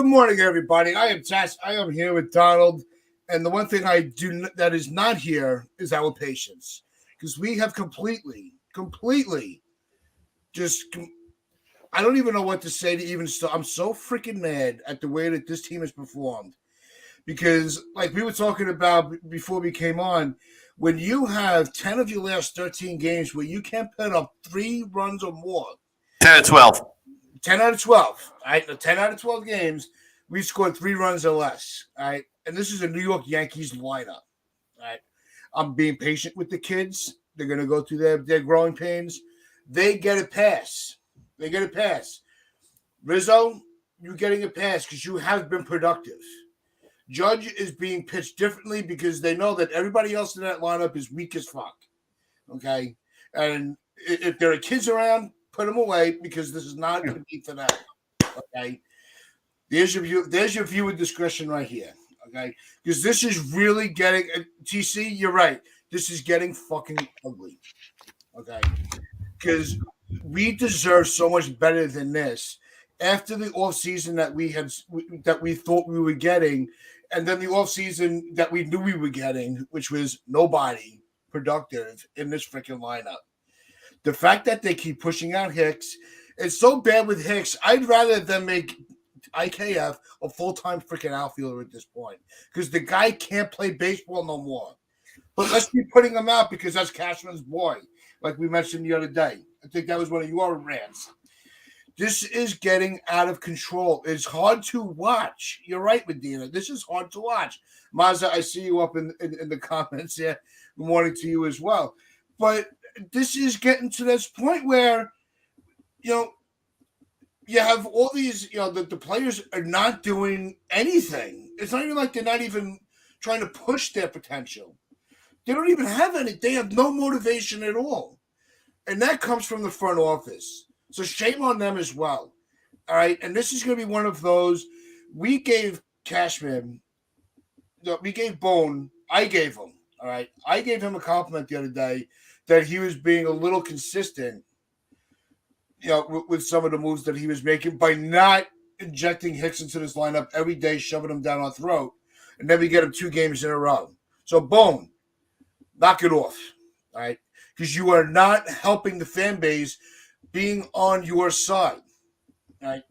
Good morning, everybody. I am Tass. I am here with Donald, and the one thing I do that is not here is our patience, because we have completely just. I don't even know what to say to even start. I'm so freaking mad at the way that this team has performed, because like we were talking about before we came on, when you have 10 of your last 13 games where you can't put up 3 runs or more, 10 out of 12. 10 out of 12. All right, the 10 out of 12 games, we scored 3 runs or less. All right, and this is a New York Yankees lineup. All right, I'm being patient with the kids. They're going to go through their growing pains. They get a pass. They get a pass. Rizzo, you're getting a pass because you have been productive. Judge is being pitched differently because they know that everybody else in that lineup is weak as fuck. Okay, and if there are kids around, put them away because this is not going to be for them. Okay, there's your viewer discretion right here. Okay, because this is really getting TC. You're right. This is getting fucking ugly. Okay, because we deserve so much better than this. After the offseason that we thought we were getting, and then the offseason that we knew we were getting, which was nobody productive in this freaking lineup. The fact that they keep pushing out Hicks, it's so bad with Hicks. I'd rather them make IKF a full-time freaking outfielder at this point because the guy can't play baseball no more. But let's be putting him out because that's Cashman's boy, like we mentioned the other day. I think that was one of your rants. This is getting out of control. It's hard to watch. You're right, Medina. This is hard to watch. Mazza, I see you up in the comments here. Good morning to you as well. But this is getting to this point where, you have all these, the players are not doing anything. It's not even like they're not even trying to push their potential. They don't even have any. They have no motivation at all. And that comes from the front office. So shame on them as well. All right. And this is going to be one of those. We gave Cashman, we gave Bone, I gave him. All right. I gave him a compliment the other day that he was being a little consistent, with some of the moves that he was making by not injecting Hicks into this lineup every day, shoving him down our throat. And then we get him 2 games in a row. So, Bone, knock it off. All right. Because you are not helping the fan base being on your side. All right.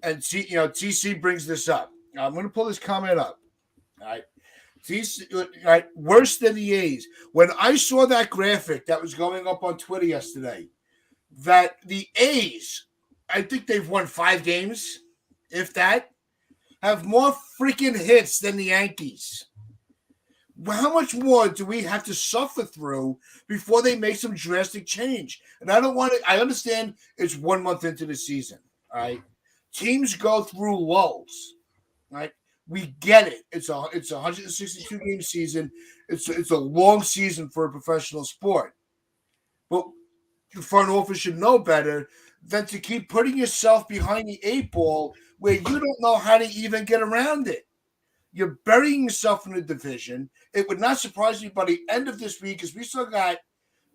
And TC brings this up. Now, I'm going to pull this comment up. All right. TC, all right. Worse than the A's. When I saw that graphic that was going up on Twitter yesterday, that the A's, I think they've won 5 games, if that, have more freaking hits than the Yankees. How much more do we have to suffer through before they make some drastic change? And I don't want to. I understand it's 1 month into the season. All right, teams go through lulls. Right, we get it. It's a 162 game season. It's a long season for a professional sport. But the front office should know better than to keep putting yourself behind the 8 ball where you don't know how to even get around it. You're burying yourself in the division. It would not surprise me by the end of this week, because we still got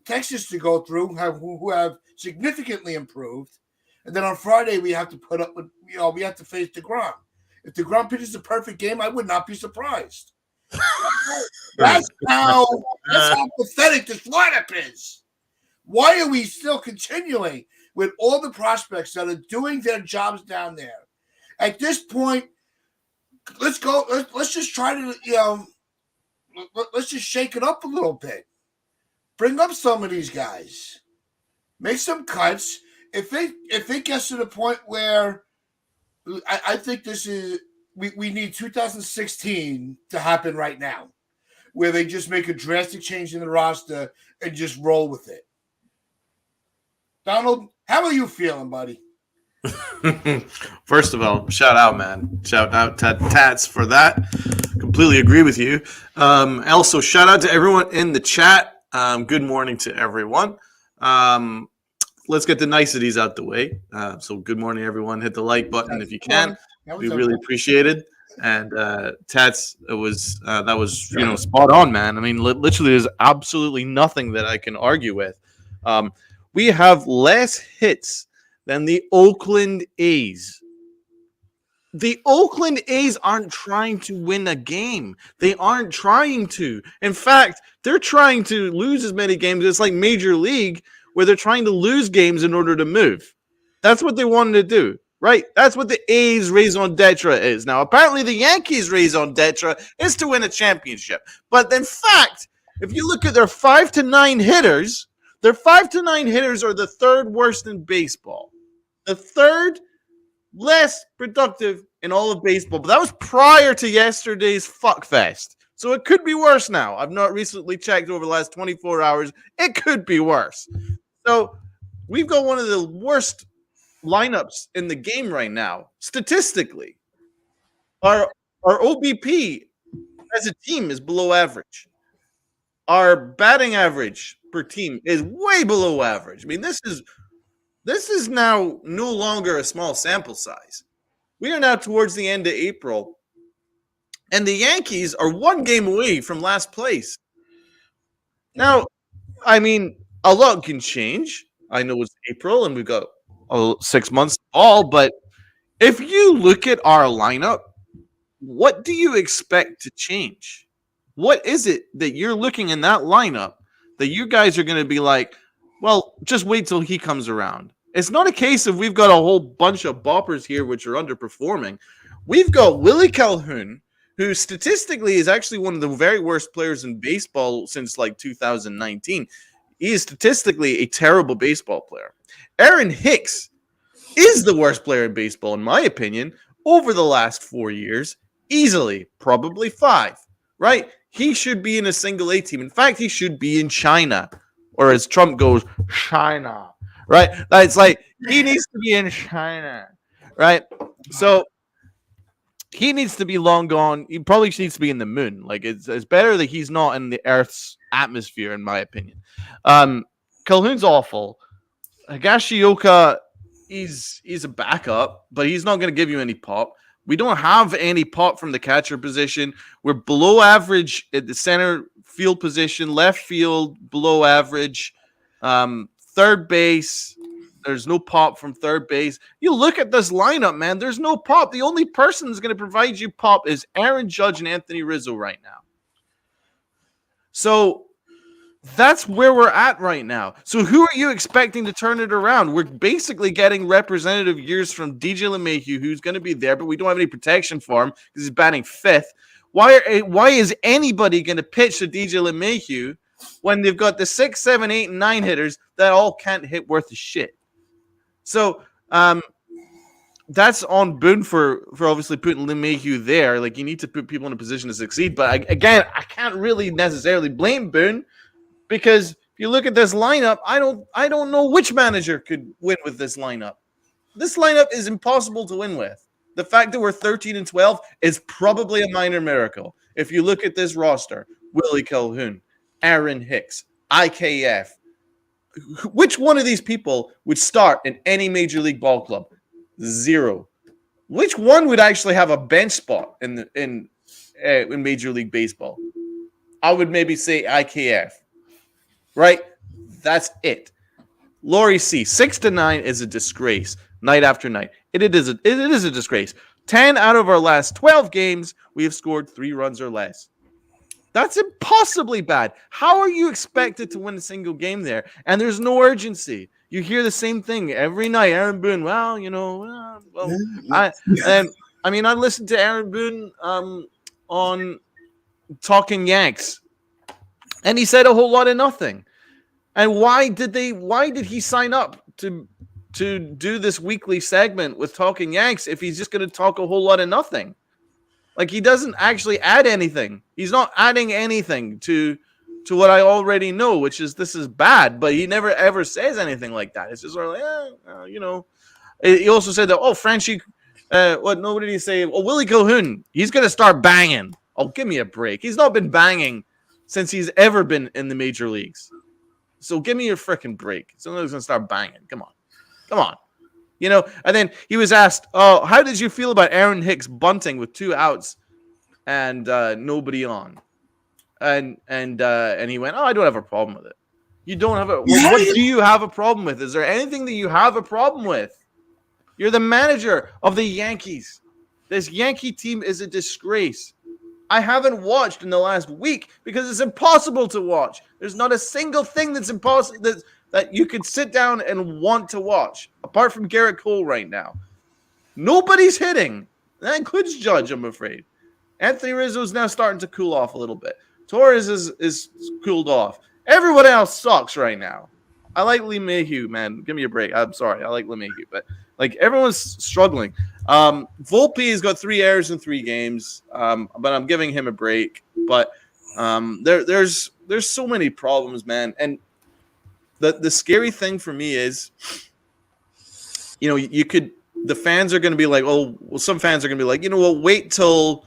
Texas to go through, who have significantly improved. And then on Friday, we have to put up with, we have to face DeGrom. If DeGrom pitches the perfect game, I would not be surprised. That's how pathetic this lineup is. Why are we still continuing with all the prospects that are doing their jobs down there? At this point, let's go. Let's just try to, let's just shake it up a little bit. Bring up some of these guys. Make some cuts. If it gets to the point where I think this is, we need 2016 to happen right now, where they just make a drastic change in the roster and just roll with it. Donald, how are you feeling, buddy? First of all, shout out, man. Shout out to Tats for that. Completely agree with you. Also, shout out to everyone in the chat. Good morning to everyone. Let's get the niceties out the way. So good morning, everyone. Hit the like button if you can. We really appreciate it. And Tats, that was spot on, man. I mean, literally, there's absolutely nothing that I can argue with. We have less hits than the Oakland A's. The Oakland A's aren't trying to win a game. They aren't trying to. In fact, they're trying to lose as many games. It's like Major League, where they're trying to lose games in order to move. That's what they wanted to do, right? That's what the A's raison d'etre is. Now, apparently, the Yankees' raison d'etre is to win a championship. But in fact, if you look at their 5 to 9 hitters, their 5 to 9 hitters are the third worst in baseball. The third less productive in all of baseball. But that was prior to yesterday's fuckfest. So it could be worse now. I've not recently checked over the last 24 hours. It could be worse. So we've got one of the worst lineups in the game right now, statistically. Our OBP as a team is below average. Our batting average per team is way below average. I mean, this is now no longer a small sample size. We are now towards the end of April, and the Yankees are one game away from last place. Now, I mean, a lot can change. I know it's April, and we've got 6 months all, but if you look at our lineup, what do you expect to change? What is it that you're looking in that lineup that you guys are going to be like, well, just wait till he comes around? It's not a case of we've got a whole bunch of boppers here which are underperforming. We've got Willie Calhoun, who statistically is actually one of the very worst players in baseball since like 2019. He is statistically a terrible baseball player. Aaron Hicks is the worst player in baseball, in my opinion, over the last 4 years. Easily, probably 5, right? He should be in a single A team. In fact, he should be in China, or as Trump goes, China, right? It's like he needs to be in China, right? So he needs to be long gone. He probably needs to be in the moon. Like it's better that he's not in the Earth's atmosphere, in my opinion. Calhoun's awful. Higashioka, he's a backup, but he's not going to give you any pop. We don't have any pop from the catcher position. We're below average at the center field position, left field below average, third base. There's no pop from third base. You look at this lineup, man. There's no pop. The only person that's going to provide you pop is Aaron Judge and Anthony Rizzo right now. So that's where we're at right now. So who are you expecting to turn it around? We're basically getting representative years from DJ LeMahieu, who's going to be there, but we don't have any protection for him because he's batting 5th. Why is anybody going to pitch to DJ LeMahieu when they've got the 6, 7, 8, and 9 hitters that all can't hit worth a shit? So that's on Boone for obviously putting LeMahieu there. Like, you need to put people in a position to succeed. But I can't really necessarily blame Boone, because if you look at this lineup, I don't know which manager could win with this lineup. This lineup is impossible to win with. The fact that we're 13-12 is probably a minor miracle. If you look at this roster, Willie Calhoun, Aaron Hicks, IKF, which one of these people would start in any major league ball club? 0. Which one would actually have a bench spot in Major League Baseball? I would maybe say IKF. Right? That's it. Laurie C. 6 to 9 is a disgrace. Night after night. It is a disgrace. 10 out of our last 12 games, we have scored 3 runs or less. That's impossibly bad. How are you expected to win a single game there? And there's no urgency. You hear the same thing every night. Aaron Boone, I listened to Aaron Boone on Talking Yanks, and he said a whole lot of nothing. And why did he sign up to do this weekly segment with Talking Yanks if he's just going to talk a whole lot of nothing? Like, he doesn't actually add anything. He's not adding anything to what I already know, which is this is bad, but he never ever says anything like that. It's just sort of like, He also said that, Franchi, what did he say? Willie Calhoun, he's going to start banging. Oh, give me a break. He's not been banging since he's ever been in the major leagues. So give me your freaking break. Somebody's going to start banging. Come on. And then he was asked, how did you feel about Aaron Hicks bunting with 2 outs and nobody on? And he went, I don't have a problem with it. You don't have what do you have a problem with? Is there anything that you have a problem with? You're the manager of the Yankees. This Yankee team is a disgrace. I haven't watched in the last week because it's impossible to watch. There's not a single thing that's impossible that you could sit down and want to watch, apart from Garrett Cole right now. Nobody's hitting. That includes Judge, I'm afraid. Anthony Rizzo is now starting to cool off a little bit. Torres is cooled off. Everyone else sucks right now. I like Lee Mayhew, man. Give me a break. I'm sorry. I like Lee Mayhew, but like everyone's struggling. Volpe has got 3 errors in 3 games, but I'm giving him a break. But there's so many problems, man. And the scary thing for me is, you know, the fans are going to be like, oh, well, some fans are going to be like, you know, well, wait till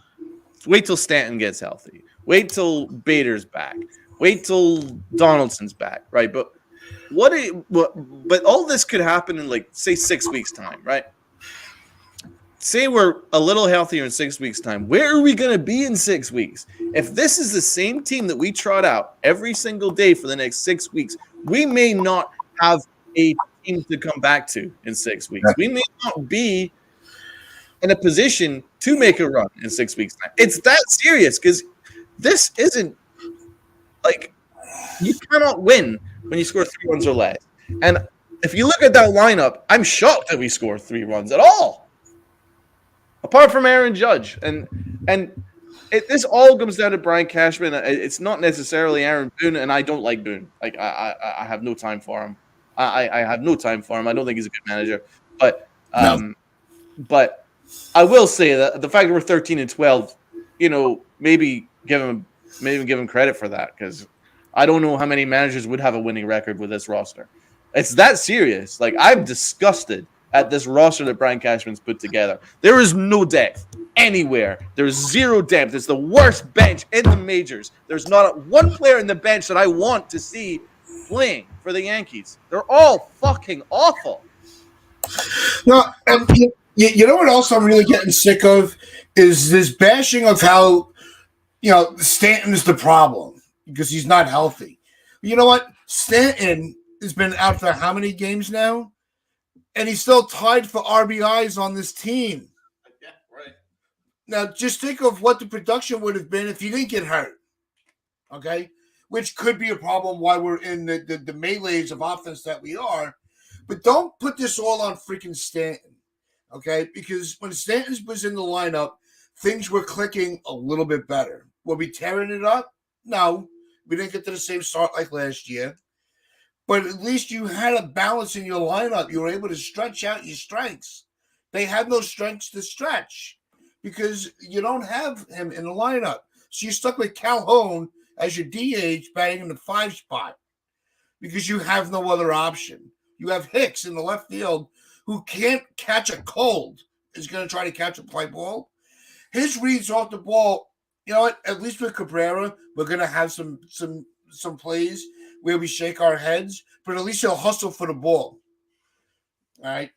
Stanton gets healthy. Wait till Bader's back. Wait till Donaldson's back, right? But but all this could happen in, like, say 6 weeks' time, right? Say we're a little healthier in 6 weeks' time. Where are we going to be in 6 weeks? If this is the same team that we trot out every single day for the next 6 weeks, we may not have a team to come back to in 6 weeks. We may not be in a position to make a run in 6 weeks' time. It's that serious because this isn't like you cannot win when you score 3 runs or less. And if you look at that lineup, I'm shocked that we score 3 runs at all, apart from Aaron Judge. And this all comes down to Brian Cashman. It's not necessarily Aaron Boone, and I don't like Boone. Like I have no time for him. I have no time for him. I don't think he's a good manager. But but I will say that the fact that we're 13-12, you know, maybe give him credit for that, because I don't know how many managers would have a winning record with this roster. It's that serious. Like, I'm disgusted at this roster that Brian Cashman's put together. There is no depth anywhere. There's zero depth. It's the worst bench in the majors. There's not one player in the bench that I want to see playing for the Yankees. They're all fucking awful. No, and you know what else I'm really getting sick of is this bashing of how, you know, Stanton is the problem because he's not healthy. You know what? Stanton has been out for how many games now? And he's still tied for RBIs on this team. Yeah, right. Now, just think of what the production would have been if he didn't get hurt. Okay? Which could be a problem why we're in the melees of offense that we are. But don't put this all on freaking Stanton. Okay? Because when Stanton was in the lineup, things were clicking a little bit better. Were we tearing it up? No. We didn't get to the same start like last year. But at least you had a balance in your lineup. You were able to stretch out your strengths. They had no strengths to stretch because you don't have him in the lineup. So you're stuck with Calhoun as your DH batting in the 5 spot because you have no other option. You have Hicks in the left field who can't catch a cold, is going to try to catch a fly ball. His reads off the ball, you know what? At least with Cabrera, we're going to have some plays where we shake our heads, but at least he'll hustle for the ball. All right.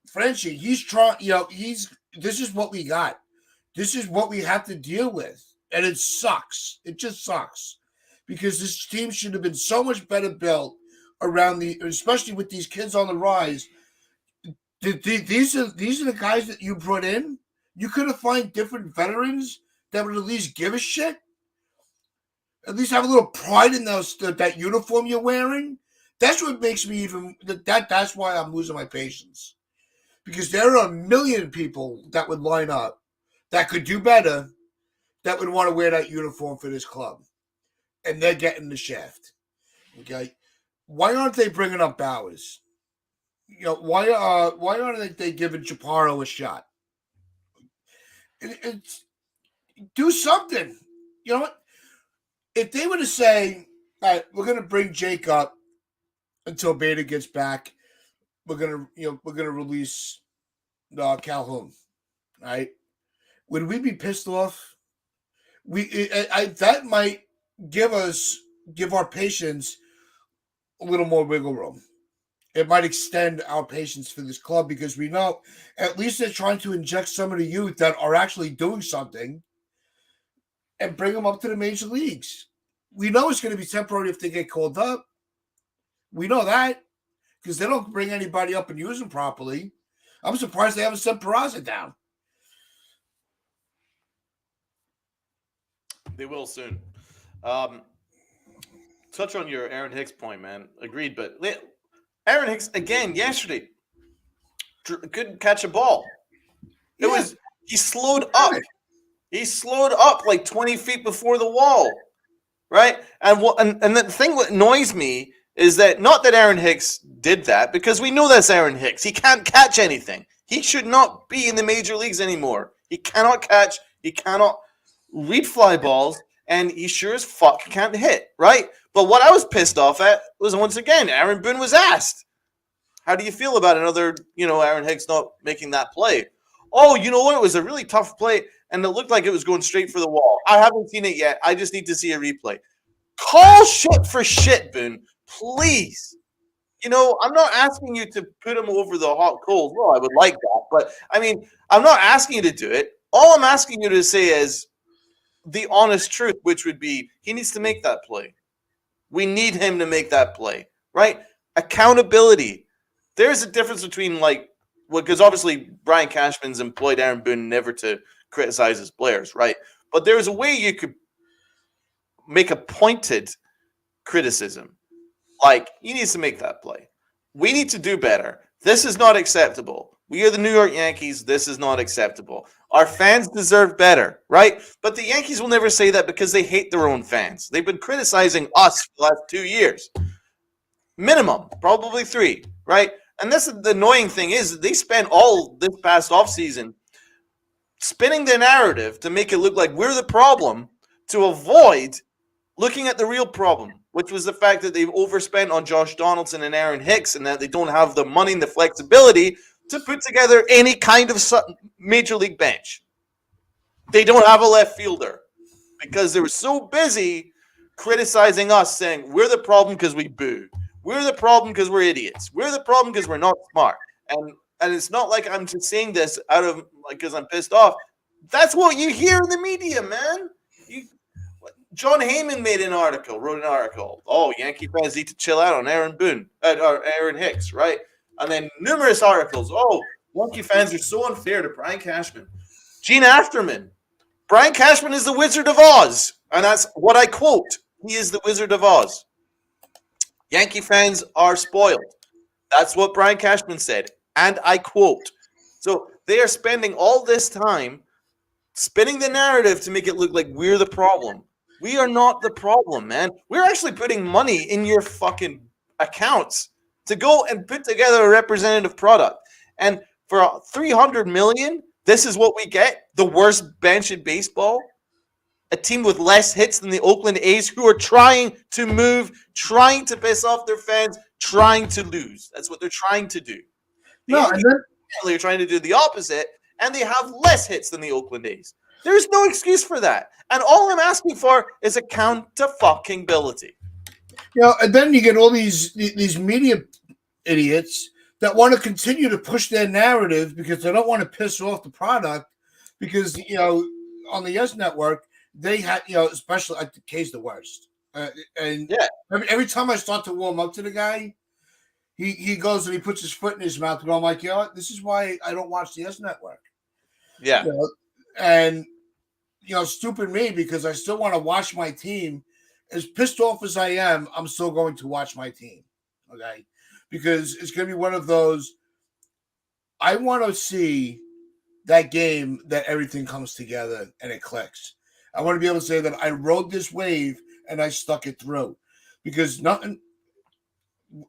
Frenchie, he's trying, you know, this is what we got. This is what we have to deal with. And it sucks. It just sucks. Because this team should have been so much better built around especially with these kids on the rise. These are the guys that you brought in. You could have found different veterans that would at least give a shit. At least have a little pride in that uniform you're wearing. That's what makes me even that's why I'm losing my patience. Because there are a million people that would line up that could do better, that would want to wear that uniform for this club. And they're getting the shaft. Okay? Why aren't they bringing up Bowers? You know, why aren't they giving Chaparro a shot? Do something. You know what? If they were to say, all right, we're going to bring Jake up until Beta gets back, we're going to release Calhoun, right? Would we be pissed off? That might give our patience a little more wiggle room. It might extend our patience for this club because we know at least they're trying to inject some of the youth that are actually doing something and bring them up to the major leagues. We know it's going to be temporary if they get called up. We know that because they don't bring anybody up and use them properly. I'm surprised they haven't sent Peraza down. They will soon. Touch on your Aaron Hicks point, man. Agreed, but Aaron Hicks again yesterday couldn't catch a ball. It was he slowed up. He slowed up like 20 feet before the wall, right? And the thing that annoys me is that not that Aaron Hicks did that, because we know that's Aaron Hicks. He can't catch anything. He should not be in the major leagues anymore. He cannot catch. He cannot read fly balls, and he sure as fuck can't hit, right? But what I was pissed off at was, once again, Aaron Boone was asked, how do you feel about another, Aaron Hicks not making that play? Oh, you know what? It was a really tough play, and it looked like it was going straight for the wall. I haven't seen it yet. I just need to see a replay. Call shit for shit, Boone. Please. I'm not asking you to put him over the hot coals. Well, I would like that. But, I'm not asking you to do it. All I'm asking you to say is the honest truth, which would be he needs to make that play. We need him to make that play, right? Accountability. There's a difference between, because obviously Brian Cashman's employed Aaron Boone never to criticize his players, right? But there's a way you could make a pointed criticism. Like, he needs to make that play. We need to do better. This is not acceptable. We are the New York Yankees. This is not acceptable. Our fans deserve better, right? But the Yankees will never say that because they hate their own fans. They've been criticizing us for the last 2 years. Minimum, probably 3, right? And this is the annoying thing is they spent all this past offseason spinning the narrative to make it look like we're the problem to avoid looking at the real problem, which was the fact that they've overspent on Josh Donaldson and Aaron Hicks and that they don't have the money and the flexibility to put together any kind of major league bench. They don't have a left fielder because they were so busy criticizing us, saying we're the problem because we boo. We're the problem because we're idiots. We're the problem because we're not smart. And it's not like I'm just saying this out of because I'm pissed off. That's what you hear in the media, man. John Heyman wrote an article. Oh, Yankee fans need to chill out on Aaron Boone or Aaron Hicks, right? And then numerous articles. Oh, Yankee fans are so unfair to Brian Cashman. Gene Afterman. Brian Cashman is the Wizard of Oz. And that's what I quote. He is the Wizard of Oz. Yankee fans are spoiled. That's what Brian Cashman said. And I quote. So they are spending all this time spinning the narrative to make it look like we're the problem. We are not the problem, man. We're actually putting money in your fucking accounts to go and put together a representative product. And for $300 million, this is what we get. The worst bench in baseball. A team with less hits than the Oakland A's who are trying to move, trying to piss off their fans, trying to lose. That's what they're trying to do. They're trying to do the opposite, and they have less hits than the Oakland A's. There's no excuse for that. And all I'm asking for is accountability. And then you get all these media idiots that want to continue to push their narrative because they don't want to piss off the product because, on the Yes Network, they had, especially like K's the worst. Every time I start to warm up to the guy, he goes and he puts his foot in his mouth and I'm like, this is why I don't watch the Yes Network. Yeah. And stupid me because I still want to watch my team. As pissed off as I am, I'm still going to watch my team. Okay. Because it's going to be one of those. I want to see that game that everything comes together and it clicks. I want to be able to say that I rode this wave and I stuck it through because nothing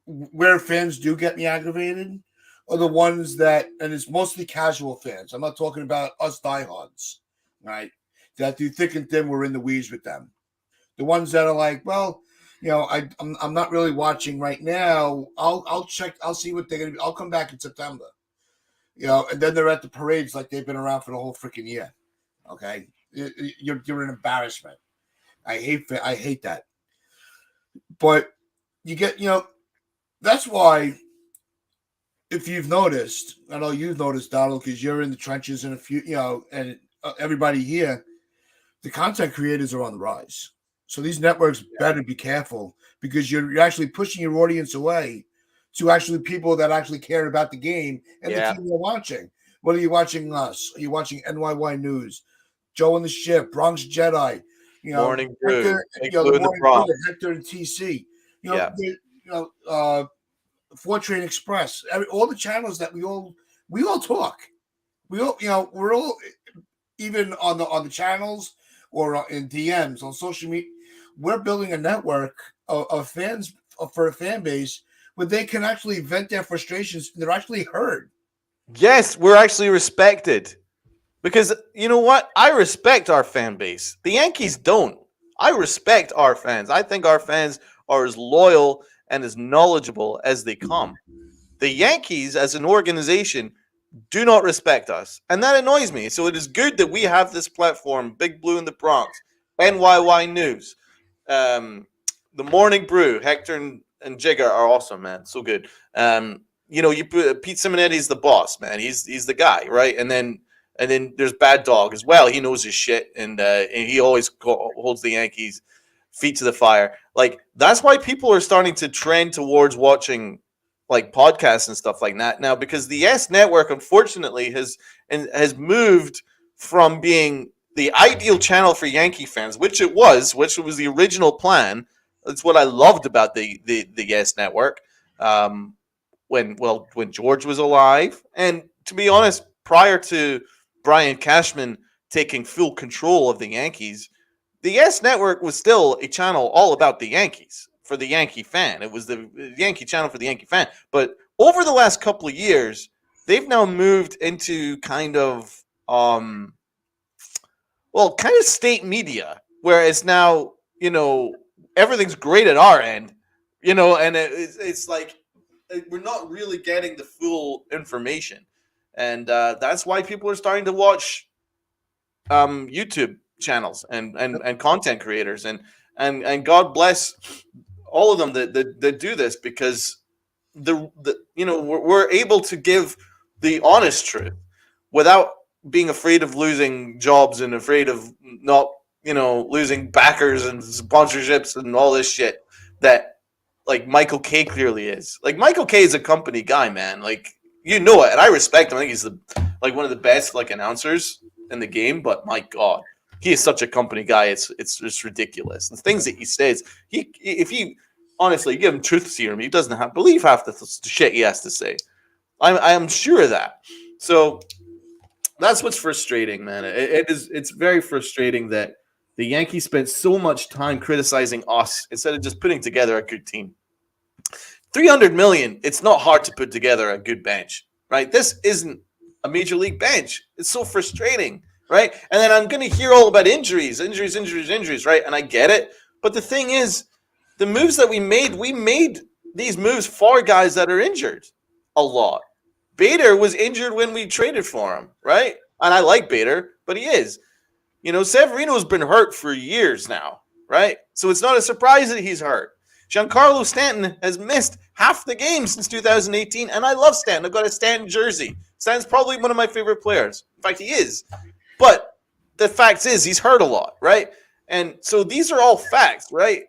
where fans do get me aggravated are the ones that, and it's mostly casual fans. I'm not talking about us diehards, right? That do thick and thin, we're in the weeds with them. The ones that are like, well, I'm not really watching right now. I'll check. I'll see what they're going to be. I'll come back in September. And then they're at the parades like they've been around for the whole freaking year. Okay, you're an embarrassment. I hate that. But you get, that's why. If you've noticed, I know you've noticed, Donald, because you're in the trenches and a few, and everybody here, the content creators are on the rise. So these networks better be careful because you're actually pushing your audience away to actually people that actually care about the game and the team you're watching. What are you watching us? Are you watching NYY News, Joe and the Ship, Bronx Jedi, You know, Morning Brew, Hector, Big the Blue in the morning Bronx. Brew, Hector and TC. Yeah. Fortran Express. All the channels that we all talk. We all, we're all even on the channels or in DMs on social media. We're building a network of fans for a fan base where they can actually vent their frustrations and they're actually heard. Yes, we're actually respected. Because you know what? I respect our fan base. The Yankees don't. I respect our fans. I think our fans are as loyal and as knowledgeable as they come. The Yankees, as an organization, do not respect us. And that annoys me. So it is good that we have this platform, Big Blue in the Bronx, NYY News, the Morning Brew, Hector and Jigger are awesome, man. So good. You put Pete Simonetti's the boss, man. He's the guy, right? And then there's Bad Dog as well. He knows his shit, and he always holds the Yankees' feet to the fire. Like that's why people are starting to trend towards watching like podcasts and stuff like that now, because the S Network, unfortunately, has moved from being the ideal channel for Yankee fans, which was the original plan. That's what I loved about the S Network. When George was alive, and to be honest, prior to Brian Cashman taking full control of the Yankees, the S Network was still a channel all about the Yankees for the Yankee fan. It was the Yankee channel for the Yankee fan. But over the last couple of years, they've now moved into kind of state media, where it's now, everything's great at our end, and it's like we're not really getting the full information. And that's why people are starting to watch YouTube channels and content creators, and God bless all of them that do this, because we're able to give the honest truth without being afraid of losing jobs and afraid of not losing backers and sponsorships and all this shit that like Michael K clearly is. Like Michael K is a company guy, man. Like it, and I respect him. I think he's one of the best like announcers in the game. But my God, he is such a company guy. It's just ridiculous. The things that he says, if he honestly give him truth serum, he doesn't believe half the shit he has to say. I am sure of that. So that's what's frustrating, man. It's very frustrating that the Yankees spent so much time criticizing us instead of just putting together a good team. $300 million. It's not hard to put together a good bench, right? This isn't a major league bench. It's so frustrating, right? And then I'm going to hear all about injuries, right? And I get it. But the thing is, the moves that we made these moves for guys that are injured a lot. Bader was injured when we traded for him, right? And I like Bader, but he is. Severino's been hurt for years now, right? So it's not a surprise that he's hurt. Giancarlo Stanton has missed half the games since 2018, and I love Stanton. I've got a Stanton jersey. Stanton's probably one of my favorite players. In fact, he is. But the fact is, he's hurt a lot, right? And so these are all facts, right?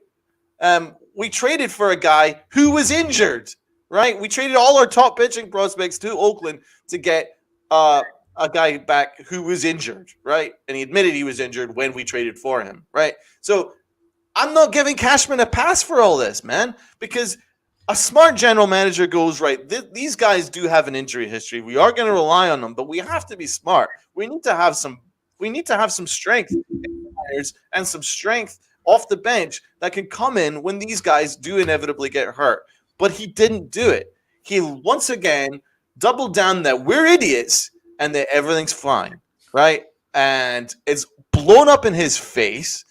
We traded for a guy who was injured, right? We traded all our top pitching prospects to Oakland to get a guy back who was injured, right? And he admitted he was injured when we traded for him, right? So I'm not giving Cashman a pass for all this, man, because a smart general manager goes, right, these guys do have an injury history. We are going to rely on them, but we have to be smart. We need to have some strength and some strength off the bench that can come in when these guys do inevitably get hurt. But he didn't do it. He once again doubled down that we're idiots and that everything's fine, right? And it's blown up in his face,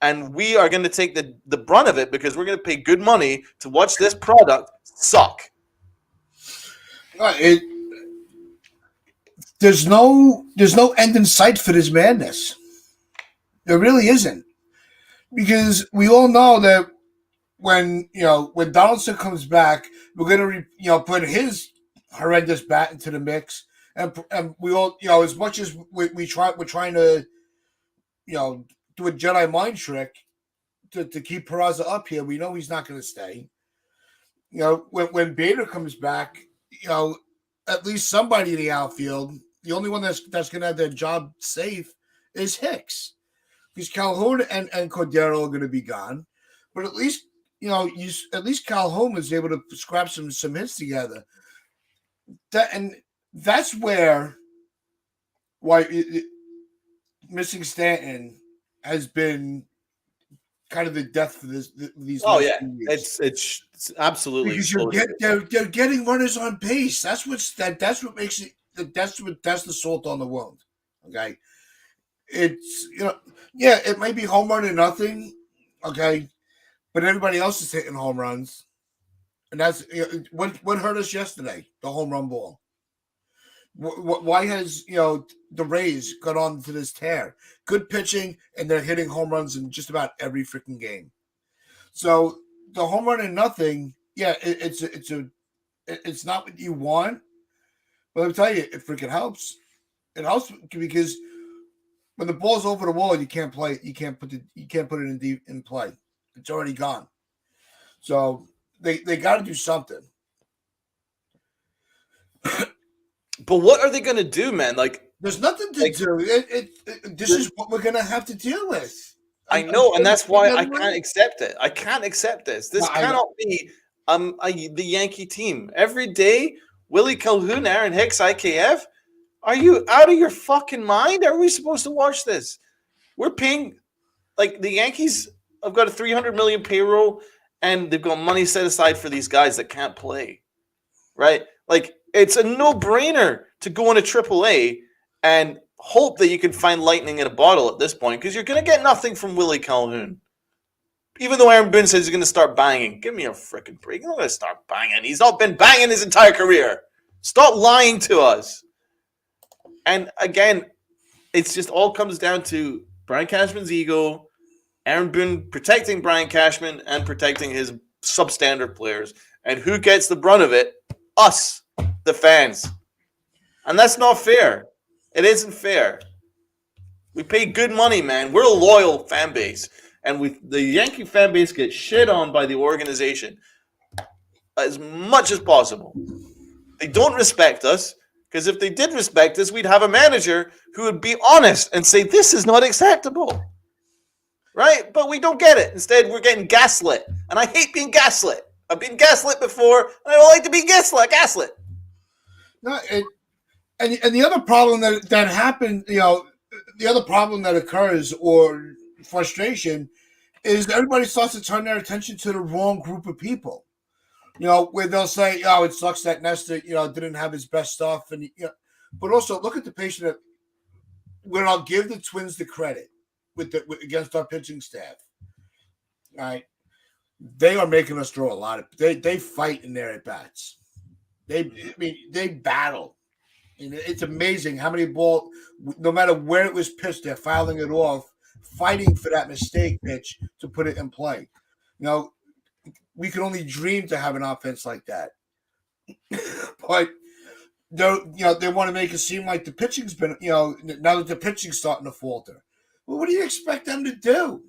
and we are going to take the brunt of it because we're going to pay good money to watch this product suck. There's no end in sight for this madness. There really isn't, because we all know that when Donaldson comes back, we're going to put his horrendous bat into the mix, and we all as much as we're trying to do a Jedi mind trick to keep Peraza up here. We know he's not going to stay. When Bader comes back, at least somebody in the outfield. The only one that's going to have their job safe is Hicks. because Calhoun and Cordero are going to be gone. But at least at least Calhoun was able to scrap some hits together. That's why missing Stanton has been kind of the death for these. Oh last yeah, few weeks. it's absolutely because they're getting runners on base. That's what makes it. That's the salt on the wound. Okay, it's it might be home run or nothing. Okay, but everybody else is hitting home runs, and that's what hurt us yesterday. The home run ball. Why has the Rays got on to this tear? Good pitching, and they're hitting home runs in just about every freaking game. So the home run and nothing, it's not what you want, but I'll tell you, it freaking helps. It helps because when the ball's over the wall, you can't play. You can't put it in play. It's already gone. So they got to do something. But what are they going to do, man? Like, there's nothing to do. This is what we're going to have to deal with. I know, and that's why I can't accept it. I can't accept this. This cannot be the Yankee team. Every day, Willie Calhoun, Aaron Hicks, IKF. Are you out of your fucking mind? Are we supposed to watch this? We're paying, like, the Yankees have got a $300 million payroll, and they've got money set aside for these guys that can't play, right? Like, it's a no-brainer to go into AAA and hope that you can find lightning in a bottle at this point, because you're going to get nothing from Willie Calhoun. Even though Aaron Boone says he's going to start banging. Give me a freaking break. He's not going to start banging. He's not been banging his entire career. Stop lying to us. And again, it's just all comes down to Brian Cashman's ego, Aaron Boone protecting Brian Cashman and protecting his substandard players. And who gets the brunt of it? Us, the fans. And that's not fair. It isn't fair. We pay good money, man. We're a loyal fan base. And the Yankee fan base gets shit on by the organization as much as possible. They don't respect us, because if they did respect us, we'd have a manager who would be honest and say, this is not acceptable. Right? But we don't get it. Instead, we're getting gaslit. And I hate being gaslit. I've been gaslit before, and I don't like to be gaslit. No, and the other problem that happened, the other problem that occurs or frustration is everybody starts to turn their attention to the wrong group of people. Where they'll say, "Oh, it sucks that Nestor, didn't have his best stuff," and but also look at the patient. Where I'll give the Twins the credit against our pitching staff. All right, they are making us throw a lot of. They fight in their at bats. They battle. And it's amazing how many balls, no matter where it was pitched, they're fouling it off, fighting for that mistake pitch to put it in play. We can only dream to have an offense like that. But they want to make it seem like the pitching's been, now that the pitching's starting to falter. Well, what do you expect them to do?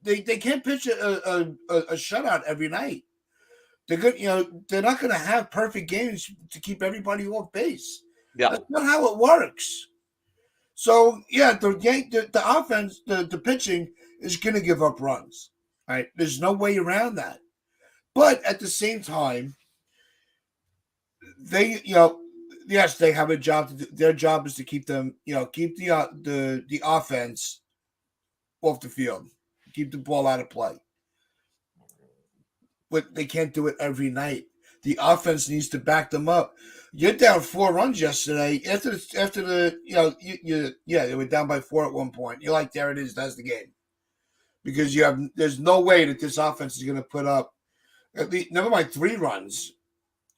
They can't pitch a shutout every night. They're good, they're not going to have perfect games to keep everybody off base. Yeah, that's not how it works. So the offense, the pitching is going to give up runs. Right? There's no way around that. But at the same time, they yes, they have a job to do. Their job is to keep them, keep the offense off the field, keep the ball out of play. But they can't do it every night. The offense needs to back them up. You're down 4 runs yesterday. After the they were down by 4 at one point. You're like, there it is. That's the game. Because there's no way that this offense is going to put up at least, never mind 3 runs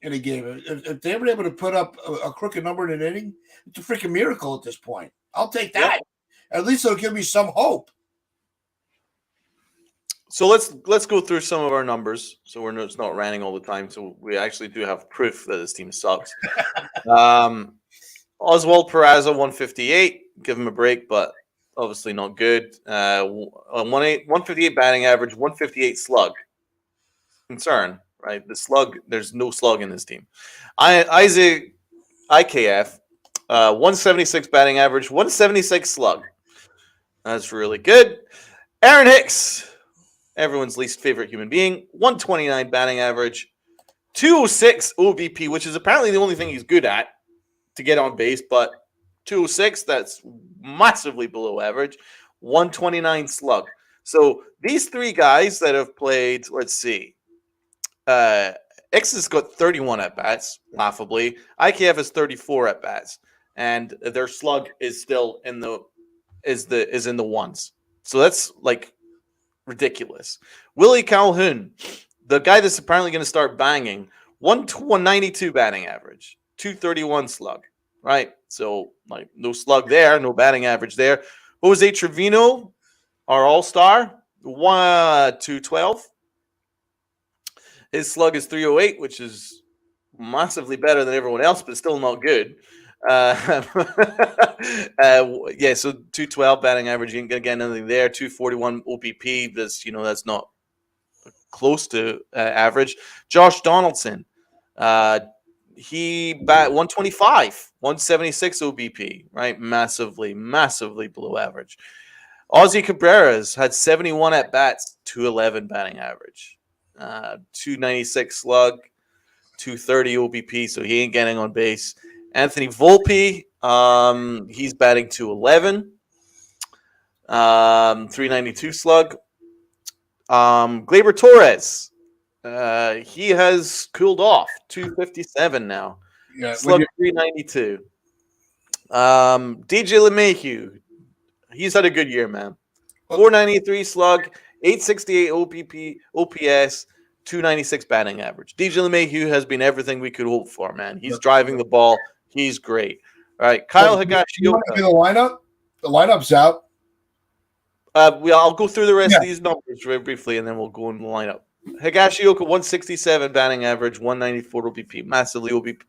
in a game. If they were able to put up a crooked number in an inning, it's a freaking miracle at this point. I'll take that. Yeah. At least it'll give me some hope. So let's go through some of our numbers, so we're not ranting all the time. So we actually do have proof that this team sucks. Oswald Peraza 158, give him a break, but obviously not good. 158 batting average, 158 slug. Concern, right? The slug, there's no slug in this team. Isaac IKF, 176 batting average, 176 slug. That's really good. Aaron Hicks, everyone's least favorite human being, 129 batting average, 206 OBP, which is apparently the only thing he's good at to get on base, but 206, that's massively below average, 129 slug. So these three guys that have played, let's see, X has got 31 at bats, laughably. IKF has 34 at bats, and their slug is still in the ones. So that's like ridiculous. Willie Calhoun, the guy that's apparently going to start banging, 192 batting average, 231 slug. Right, so like no slug there, no batting average there. Jose Trevino, our all-star, 212. His slug is 308, which is massively better than everyone else, but still not good. Yeah, so 212 batting average, you ain't gonna get anything there. 241 OPP, that's not close to average. Josh Donaldson, he bat 125, 176 OBP, right? Massively below average. Ozzy Cabrera's had 71 at bats, 211 batting average, 296 slug, 230 OBP, so he ain't getting on base. Anthony Volpe, he's batting 211, 392 slug. Gleyber Torres, he has cooled off, 257 now. Yeah, Slug 392. DJ LeMahieu, he's had a good year, man. 493 slug, 868 OPS, 296 batting average. DJ LeMahieu has been everything we could hope for, man. He's driving the ball. He's great. All right, Kyle Higashioka. You want to do the lineup? The lineup's out. I'll go through the rest of these numbers very briefly, and then we'll go in the lineup. Higashioka, 167 batting average, 194 OBP, massively OBP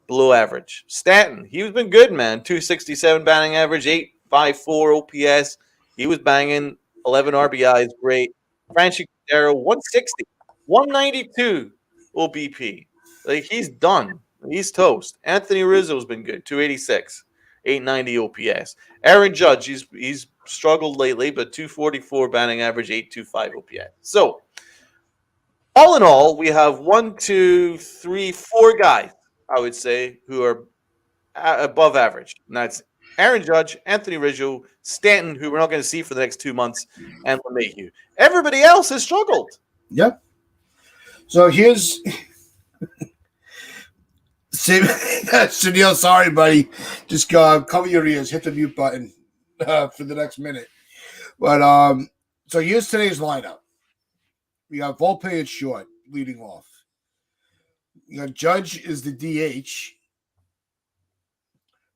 below average. Stanton, he's been good, man. 267 batting average, 854 OPS. He was banging, 11 RBIs, great. Franchi Cordero, 160, 192 OBP. Like, he's done. He's toast. Anthony Rizzo's been good, 286, 890 OPS. Aaron Judge, he's struggled lately, but 244 batting average, 825 OPS. So, all in all, we have 4 guys, I would say, who are above average. And that's Aaron Judge, Anthony Rizzo, Stanton, who we're not going to see for the next 2 months, and LeMahieu. Everybody else has struggled. Yep. So here's Sunil, sorry, buddy. Just cover your ears, hit the mute button for the next minute. But so here's today's lineup. We got Volpe at short, leading off. You got Judge is the DH.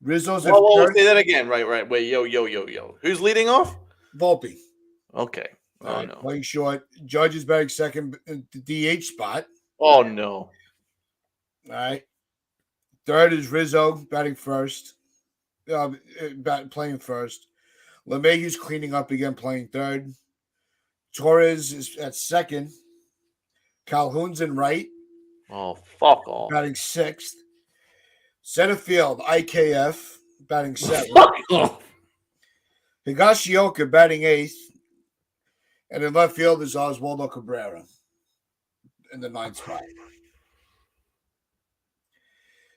Rizzo's at third. Say that again. Right. Wait, yo. Who's leading off? Volpe. Okay. Oh, no. Playing short. Judge is batting second in the DH spot. Oh, no. All right. Third is Rizzo, batting first. Playing first. LeMahieu's cleaning up again, playing third. Torres is at second. Calhoun's in right. Oh, fuck off. Batting sixth. Center field, IKF, batting seventh. Fuck off. Higashioka batting eighth. And in left field is Oswaldo Cabrera in the ninth spot.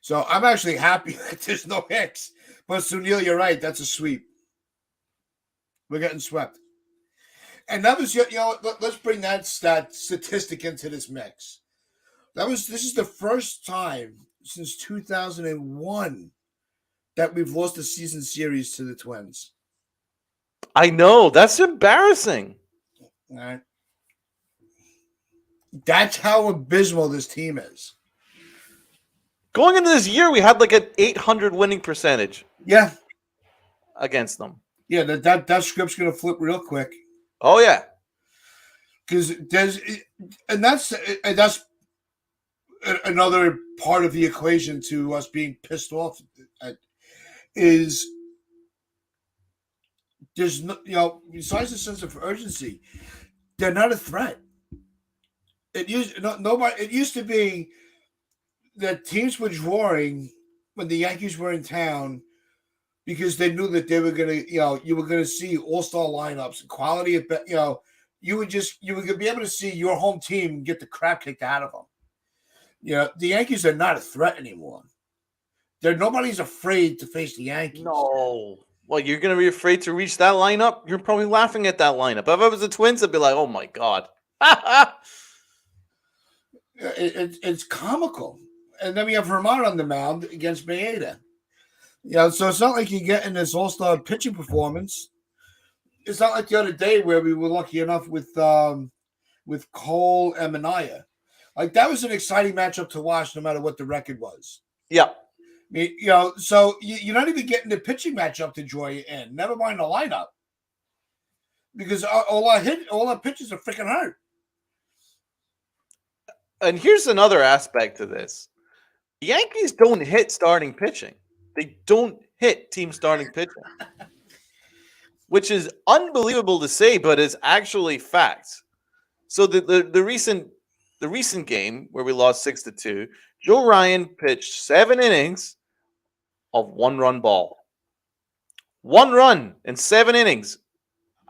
So I'm actually happy that there's no Hicks. But Sunil, you're right. That's a sweep. We're getting swept. And that was, let's bring that statistic into this mix. This is the first time since 2001 that we've lost a season series to the Twins. I know. That's embarrassing. All right. That's how abysmal this team is. Going into this year, we had like an 800 winning percentage. Yeah. Against them. Yeah, that script's going to flip real quick. Oh, yeah. Because that's another part of the equation to us being pissed off is there's no, besides the sense of urgency, they're not a threat. It used to be that teams were drawing when the Yankees were in town because they knew that they were going to, you were going to see all-star lineups, quality of, you would be able to see your home team get the crap kicked out of them. The Yankees are not a threat anymore. Nobody's afraid to face the Yankees. No. Well, you're going to be afraid to reach that lineup? You're probably laughing at that lineup. If I was the Twins, I'd be like, oh my God. It's comical. And then we have Vermont on the mound against Maeda. So it's not like you're getting this all-star pitching performance. It's not like the other day where we were lucky enough with Cole and Mania. Like, that was an exciting matchup to watch no matter what the record was. Yeah. So you're not even getting the pitching matchup to draw you in. Never mind the lineup. Because all our pitches are freaking hurt. And here's another aspect to this. The Yankees don't hit starting pitching. They don't hit team starting pitching. Which is unbelievable to say, but it's actually facts. So the recent game where we lost 6-2, Joe Ryan pitched 7 innings of 1-run ball. 1 run in 7 innings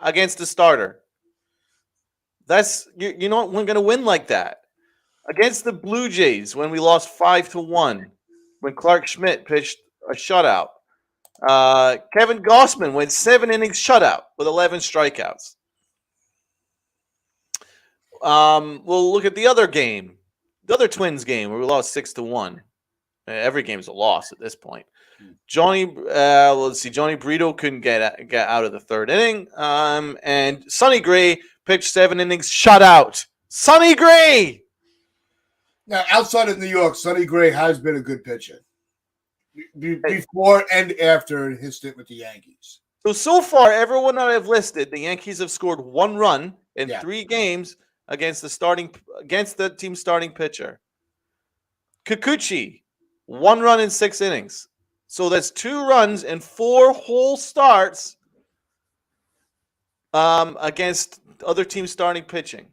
against the starter. That's you're not going to win like that. Against the Blue Jays when we lost 5-1, when Clark Schmidt pitched a shutout. Kevin Gossman went 7 innings shutout with 11 strikeouts. We'll look at the other game, the other Twins game where we lost 6-1. Every game's a loss at this point. Johnny Brito couldn't get out of the 3rd inning. And Sonny Gray pitched 7 innings shutout. Sonny Gray. Now, outside of New York, Sonny Gray has been a good pitcher before and after his stint with the Yankees. So far, everyone that I've listed, the Yankees have scored 1 run in 3 games against the team's starting pitcher. Kikuchi, 1 run in 6 innings. So that's 2 runs in 4 whole starts against other teams starting pitching.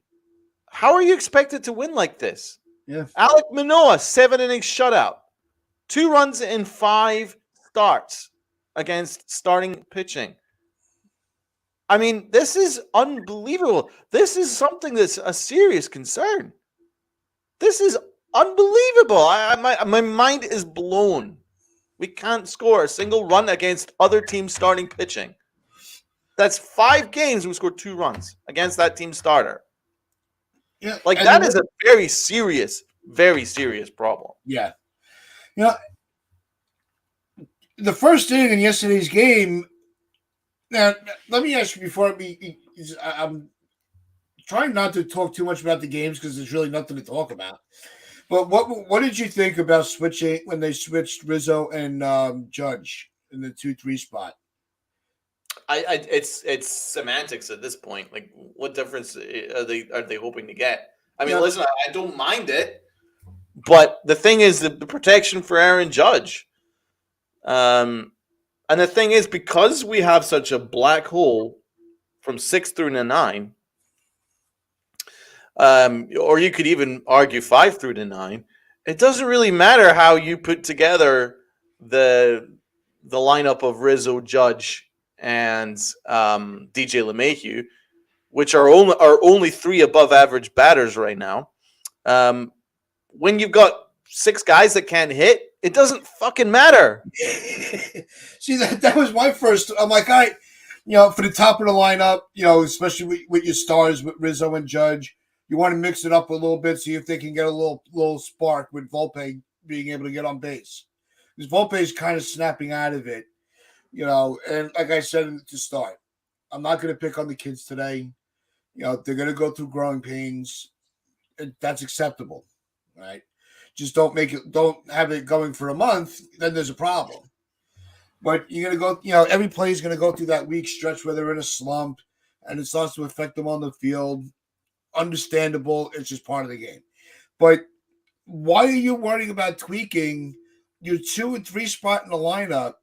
How are you expected to win like this? Yeah. Alek Manoah, 7 innings shutout. 2 runs in 5 starts against starting pitching. I mean, this is unbelievable. This is something that's a serious concern. This is unbelievable. My mind is blown. We can't score a single run against other teams starting pitching. That's 5 games we scored 2 runs against that team starter. Yeah, like that is a very serious problem. Yeah. The first inning in yesterday's game. Now, let me ask you before I'm trying not to talk too much about the games because there's really nothing to talk about. But what did you think about switching when they switched Rizzo and Judge in the 2-3 spot? It's semantics at this point. Like, what difference are they hoping to get? I mean, listen, I don't mind it, but the thing is the protection for Aaron Judge. And the thing is, because we have such a black hole from 6 through to 9, or you could even argue 5 through to 9, it doesn't really matter how you put together the lineup of Rizzo, Judge, and DJ LeMahieu, which are only 3 above average batters right now. When you've got 6 guys that can't hit, it doesn't fucking matter. See, that was my first. I'm like, all right, for the top of the lineup, especially with your stars with Rizzo and Judge, you want to mix it up a little bit, see if they can get a little spark with Volpe being able to get on base. Because Volpe is kind of snapping out of it, and like I said to start, I'm not going to pick on the kids today. They're going to go through growing pains. That's acceptable, right? Just don't have it going for a month, then there's a problem. But you're going to go, every play is going to go through that weak stretch where they're in a slump and it starts to affect them on the field. Understandable. It's just part of the game. But why are you worrying about tweaking your 2 and 3 spot in the lineup?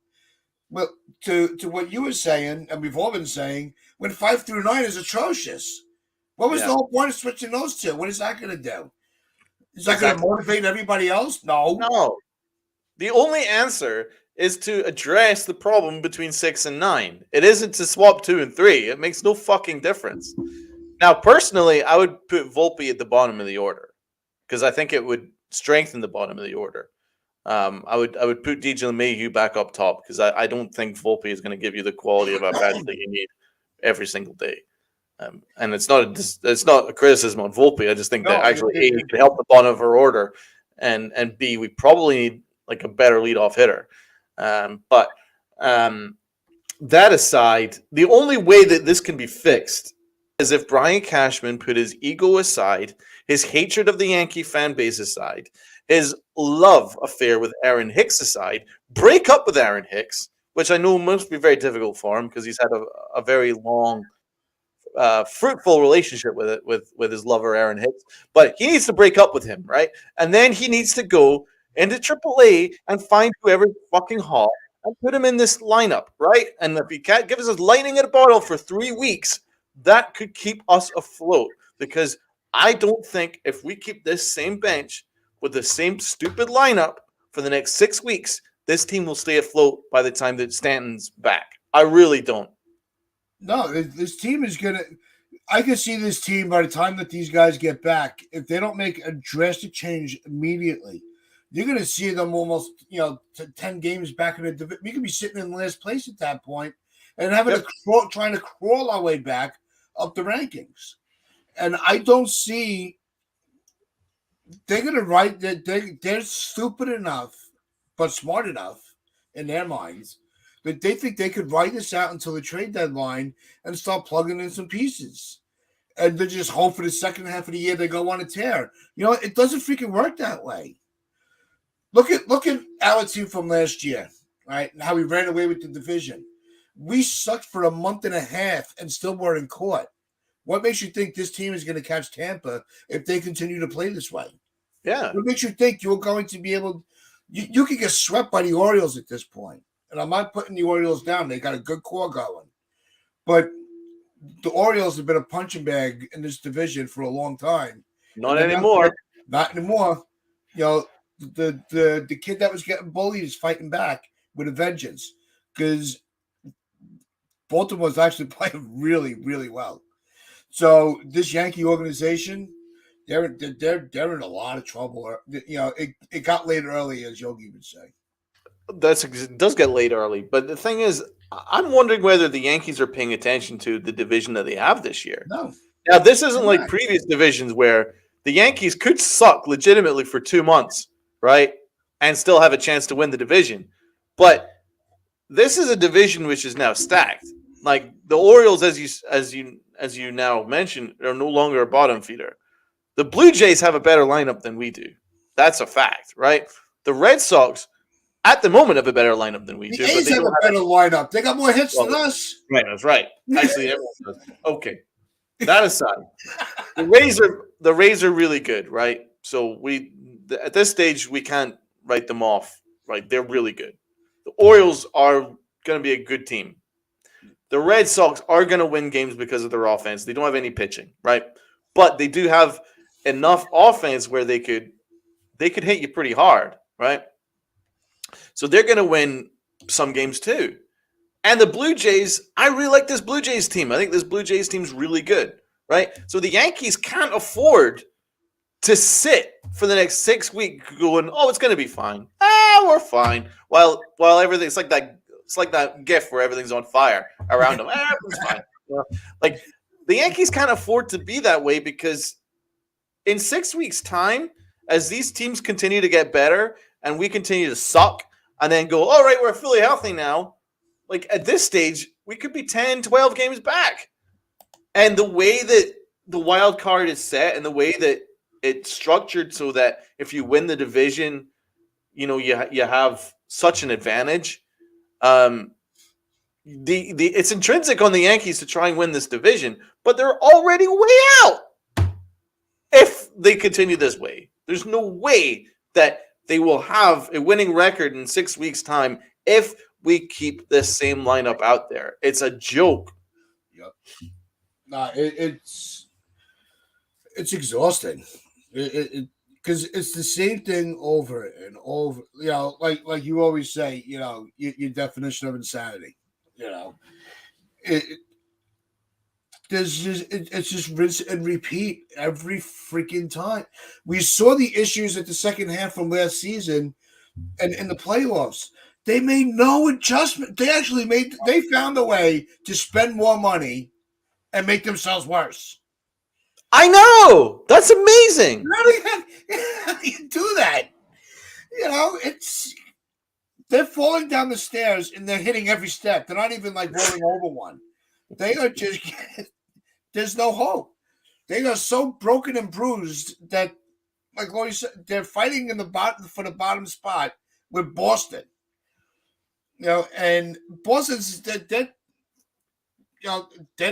Well, to what you were saying, and we've all been saying, when 5 through 9 is atrocious. What was the whole point of switching those 2? What is that going to do? Is that going to motivate everybody else? No. The only answer is to address the problem between 6 and 9. It isn't to swap 2 and 3. It makes no fucking difference. Now, personally, I would put Volpe at the bottom of the order because I think it would strengthen the bottom of the order. I would put DJ LeMahieu back up top because I don't think Volpe is going to give you the quality of a bench that you need every single day. And it's not a criticism on Volpe. I just think that actually A, he can help the bottom of our order, and B, we probably need like a better leadoff hitter. But that aside, the only way that this can be fixed is if Brian Cashman put his ego aside, his hatred of the Yankee fan base aside, his love affair with Aaron Hicks aside, break up with Aaron Hicks, which I know must be very difficult for him because he's had a very long, fruitful relationship with his lover Aaron Hicks. But he needs to break up with him, right? And then he needs to go into AAA and find whoever's fucking hot and put him in this lineup, right? And if he can't give us lightning in a bottle for 3 weeks, that could keep us afloat. Because I don't think if we keep this same bench with the same stupid lineup for the next 6 weeks, this team will stay afloat by the time that Stanton's back. I really don't. No, this team is going to – I can see this team by the time that these guys get back, if they don't make a drastic change immediately, you're going to see them almost, to 10 games back in the division. We could be sitting in last place at that point and having trying to crawl our way back up the rankings. And I don't see – they're going to write that they're stupid enough, but smart enough in their minds that they think they could write this out until the trade deadline and start plugging in some pieces. And they just hope for the second half of the year they go on a tear. It doesn't freaking work that way. Look at our team from last year, right? And how we ran away with the division. We sucked for a month and a half and still weren't caught. What makes you think this team is going to catch Tampa if they continue to play this way? Yeah. What makes you think you're going to be able – you could get swept by the Orioles at this point. And I'm not putting the Orioles down. They got a good core going. But the Orioles have been a punching bag in this division for a long time. Not anymore. Not anymore. The kid that was getting bullied is fighting back with a vengeance because Baltimore's actually playing really, really well. So this Yankee organization, they're in a lot of trouble. It got late early, as Yogi would say. It does get late early, but the thing is, I'm wondering whether the Yankees are paying attention to the division that they have this year. No. Now, this isn't like previous divisions where the Yankees could suck legitimately for 2 months, right, and still have a chance to win the division. But this is a division which is now stacked. Like the Orioles, as you now mentioned, are no longer a bottom feeder. The Blue Jays have a better lineup than we do. That's a fact, right? The Red Sox, at the moment, have a better lineup than we do. The A's have a better lineup. They got more hits than us. Right, that's right. Actually, everyone does. Okay. That aside, the Rays are really good, right? So at this stage we can't write them off, right? They're really good. The Orioles are going to be a good team. The Red Sox are going to win games because of their offense. They don't have any pitching, right? But they do have enough offense where they could hit you pretty hard, right? So they're going to win some games too. And the Blue Jays, I really like this Blue Jays team. I think this Blue Jays team's really good, right? So the Yankees can't afford to sit for the next 6 weeks going, oh, it's going to be fine. We're fine. While everything, it's like that GIF where everything's on fire around them. Everything's fine. Like the Yankees can't afford to be that way because in 6 weeks' time, as these teams continue to get better and we continue to suck and then go, all right, we're fully healthy now. Like at this stage, we could be 10, 12 games back. And the way that the wild card is set and the way that it's structured so that if you win the division, you have such an advantage. It's intrinsic on the Yankees to try and win this division, but they're already way out if they continue this way. There's no way that they will have a winning record in 6 weeks' time if we keep this same lineup out there. It's a joke. Yep. Nah, it's exhausting. because it's the same thing over and over. Like you always say, your definition of insanity. You know, it, it's just rinse and repeat every freaking time. We saw the issues at the second half from last season, and in the playoffs, they made no adjustment. They found a way to spend more money and make themselves worse. I know. That's amazing. How do you do that? They're falling down the stairs and they're hitting every step. They're not even like rolling over one. They are just there's no hope. They are so broken and bruised that, like Lloyd said, they're fighting in the bottom for the bottom spot with Boston. And Boston's they're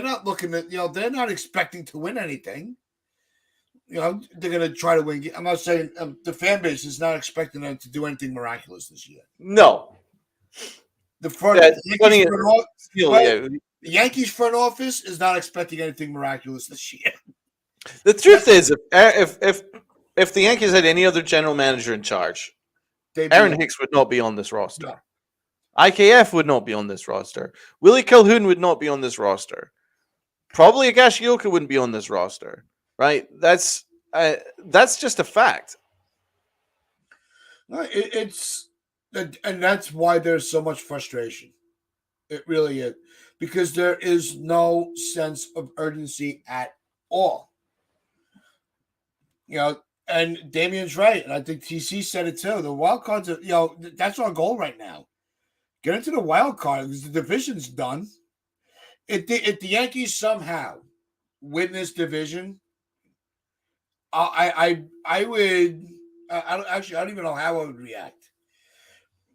not looking at they're not expecting to win anything. They're going to try to win. I'm not saying the fan base is not expecting them to do anything miraculous this year. No. The Yankees front office is not expecting anything miraculous this year. The truth is, if the Yankees had any other general manager in charge, Aaron Hicks would not be on this roster. No. IKF would not be on this roster. Willie Calhoun would not be on this roster. Probably Higashioka wouldn't be on this roster. Right? That's just a fact. No, and that's why there's so much frustration. It really is, because there is no sense of urgency at all. And Damien's right, and I think TC said it too. The wild cards are, that's our goal right now. Get into the wild card because the division's done. If the Yankees somehow win this division, I would. I don't even know how I would react.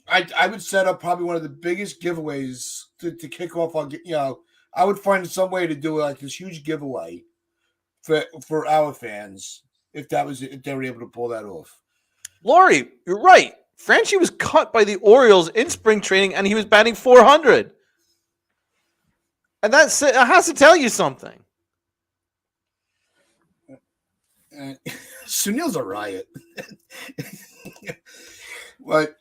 I would set up probably one of the biggest giveaways to kick off on. I would find some way to do like this huge giveaway for our fans if they were able to pull that off. Laurie, you're right. Franchi was cut by the Orioles in spring training, and he was batting .400. And that has to tell you something. Sunil's a riot. But,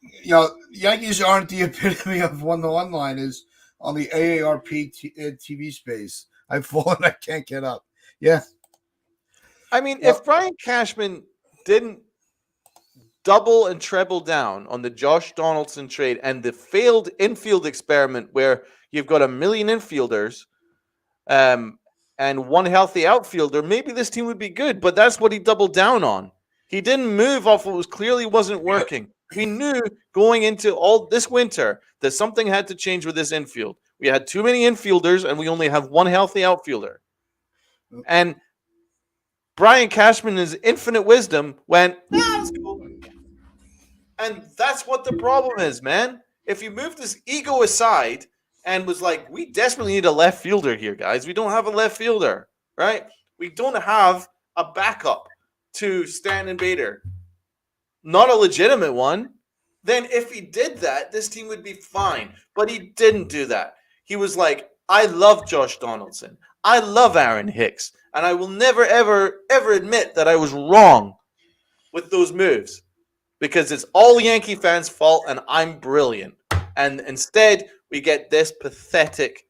Yankees aren't the epitome of 1-to-1 liners on the AARP TV space. I've fallen, I can't get up. Yeah. I mean, if Brian Cashman didn't double and treble down on the Josh Donaldson trade and the failed infield experiment where you've got a million infielders and one healthy outfielder, maybe this team would be good. But that's what he doubled down on. He didn't move off what was clearly wasn't working. We knew going into all this winter that something had to change with this infield. We had too many infielders and we only have one healthy outfielder. And Brian Cashman, in his infinite wisdom, went, let's go. And that's what the problem is, man. If you move this ego aside and was like, we desperately need a left fielder here, guys. We don't have a left fielder, right? We don't have a backup to Stanton Bader. Not a legitimate one. Then if he did that, this team would be fine. But he didn't do that. He was like, I love Josh Donaldson. I love Aaron Hicks. And I will never, ever, ever admit that I was wrong with those moves. Because it's all Yankee fans' fault and I'm brilliant. And instead, we get this pathetic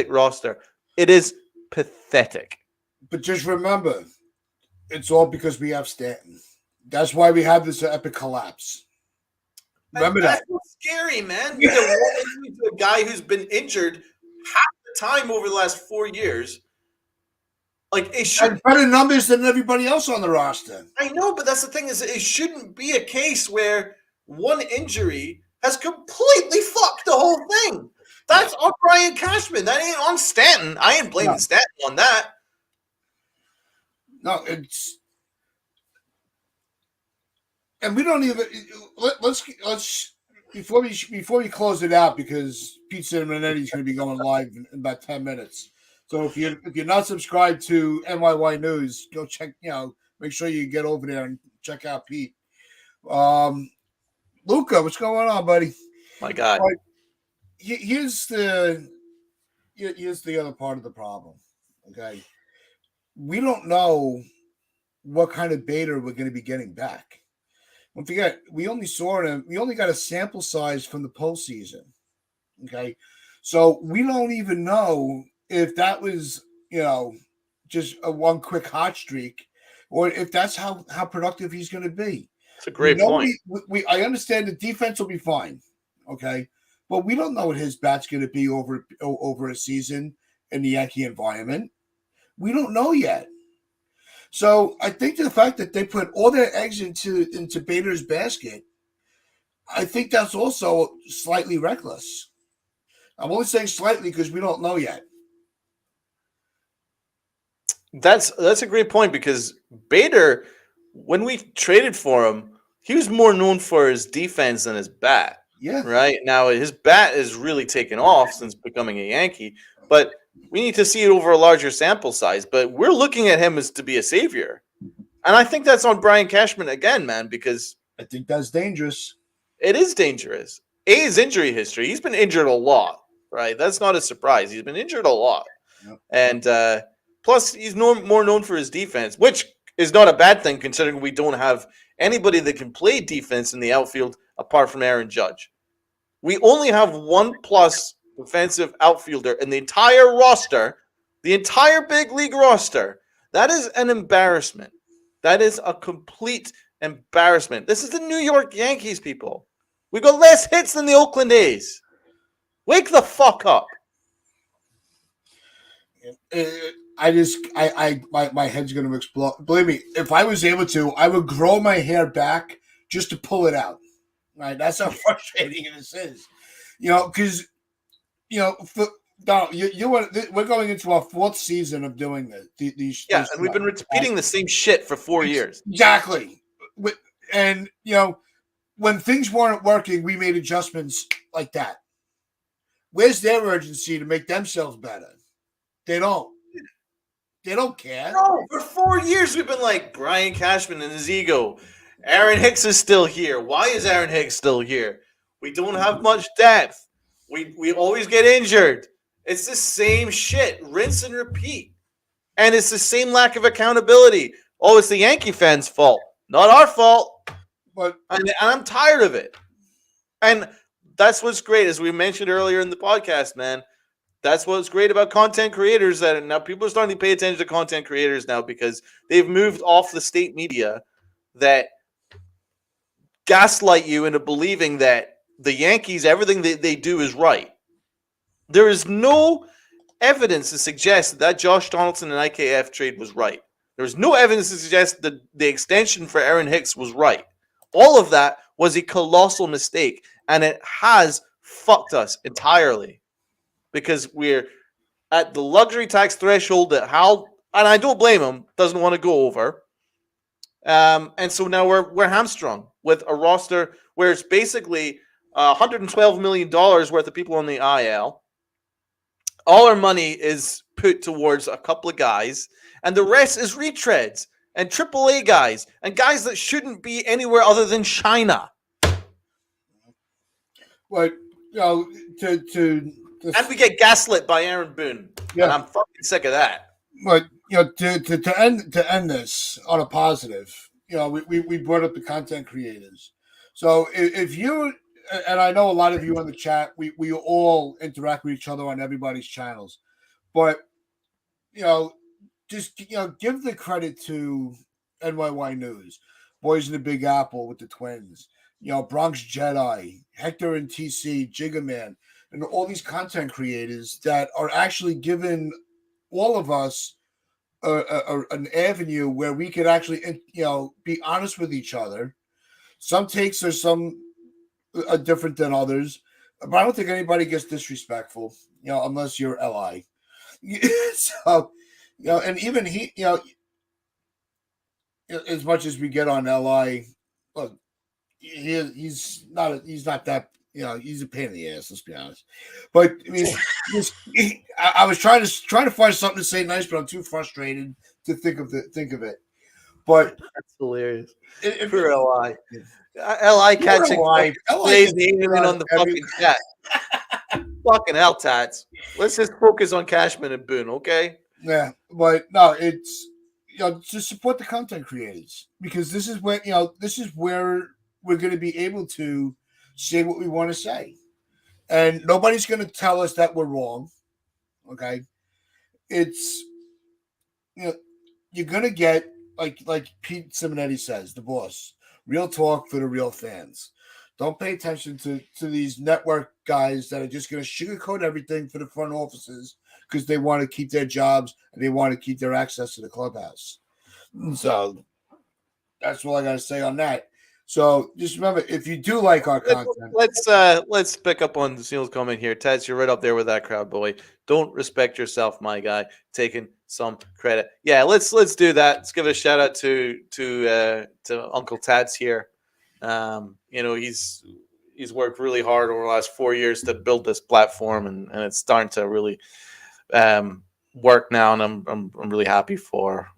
roster. It is pathetic. But just remember, it's all because we have Stanton. That's why we have this epic collapse. Remember that. That's scary, man. You to a guy who's been injured half the time over the last 4 years. Like it should better numbers than everybody else on the roster. I know, but that's the thing is it shouldn't be a case where one injury has completely fucked the whole thing. That's on Brian Cashman. That ain't on Stanton. I ain't blaming Stanton on that. No, it's and we don't even let's before we close it out because Pete Cinnamonitti is going to be going live in about 10 minutes. So if you're not subscribed to NYY News, go check. Make sure you get over there and check out Pete. Luca, what's going on, buddy? My God. Here's the other part of the problem. Okay, we don't know what kind of Bader we're going to be getting back. Don't forget, we only saw him. We only got a sample size from the postseason. Okay, so we don't even know if that was just a one quick hot streak, or if that's how productive he's going to be. It's a great point. I understand the defense will be fine, okay, but we don't know what his bat's going to be over a season in the Yankee environment. We don't know yet. So I think the fact that they put all their eggs into Bader's basket, I think that's also slightly reckless. I'm only saying slightly because we don't know yet. That's a great point because Bader, when we traded for him, he was more known for his defense than his bat. Yeah. Right now, his bat is really taken off since becoming a Yankee, but we need to see it over a larger sample size. But we're looking at him as to be a savior, and I think that's on Brian Cashman again, man, because I think that's dangerous. It is dangerous. His injury history, he's been injured a lot, right? That's not a surprise. He's been injured a lot. Yep. And plus, he's more known for his defense, which is not a bad thing considering we don't have anybody that can play defense in the outfield apart from Aaron Judge. We only have one plus defensive outfielder in the entire roster, the entire big league roster. That is an embarrassment. That is a complete embarrassment. This is the New York Yankees, people. We got less hits than the Oakland A's. Wake the fuck up. My head's going to explode. Believe me, if I was able to, I would grow my hair back just to pull it out. Right? That's how frustrating this is. Because we're going into our fourth season of doing this. And we've been repeating the same shit for 4 years. Exactly. And when things weren't working, we made adjustments like that. Where's their urgency to make themselves better? They don't. They don't care. No, for 4 years we've been like Brian Cashman and his ego. Aaron Hicks is still here. Why is Aaron Hicks still here? We don't have much depth. We always get injured. It's the same shit. Rinse and repeat. And it's the same lack of accountability. Oh, it's the Yankee fans' fault. Not our fault. But and I'm tired of it. And that's what's great, as we mentioned earlier in the podcast, man. That's what's great about content creators. That now people are starting to pay attention to content creators now because they've moved off the state media that gaslight you into believing that the Yankees, everything they do is right. There is no evidence to suggest that Josh Donaldson and IKF trade was right. There is no evidence to suggest that the extension for Aaron Hicks was right. All of that was a colossal mistake, and it has fucked us entirely because we're at the luxury tax threshold that Hal, and I don't blame him, doesn't want to go over. And so now we're hamstrung with a roster where it's basically $112 million worth of people on the IL. All our money is put towards a couple of guys, and the rest is retreads and AAA guys and guys that shouldn't be anywhere other than China. But and we get gaslit by Aaron Boone. Yeah. And I'm fucking sick of that. But to end this on a positive, we brought up the content creators. So if you, and I know a lot of you on the chat, we all interact with each other on everybody's channels, but just give the credit to NYY News, Boys in the Big Apple with the Twins, Bronx Jedi, Hector and TC, Jiggaman, and all these content creators that are actually giving all of us an avenue where we could actually, be honest with each other. Some takes are different than others, but I don't think anybody gets disrespectful, unless you're LI. So, and even he, as much as we get on LI, look, he's not that. He's a pain in the ass. Let's be honest. But I mean, I was trying to find something to say nice, but I'm too frustrated to think of it. But that's hilarious. For LI, LI catching plays naming on the fucking chat. Fucking hell, Tats. Let's just focus on Cashman and Boone, okay? Yeah, but no, it's to support the content creators, because this is where we're going to be able to say what we want to say, and nobody's going to tell us that we're wrong. Okay, it's you're going to get like Pete Simonetti says, the boss, real talk for the real fans. Don't pay attention to these network guys that are just going to sugarcoat everything for the front offices because they want to keep their jobs and they want to keep their access to the clubhouse. So that's all I got to say on that. So just remember, if you do like our content, Let's pick up on Seal's comment here. Ted, you're right up there with that crowd, boy. Don't respect yourself, my guy. Taking some credit. Yeah, let's do that. Let's give a shout out to Uncle Tad's here. He's worked really hard over the last 4 years to build this platform, and it's starting to really work now, and I'm really happy for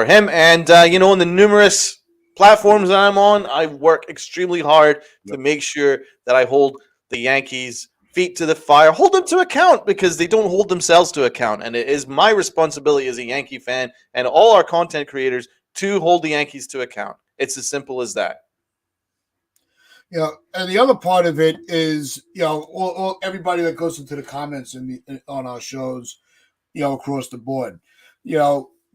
him. And in the numerous platforms that I'm on, I work extremely hard to make sure that I hold the Yankees' feet to the fire, hold them to account, because they don't hold themselves to account. And it is my responsibility as a Yankee fan and all our content creators to hold the Yankees to account. It's as simple as that. And the other part of it is, all everybody that goes into the comments on our shows, across the board,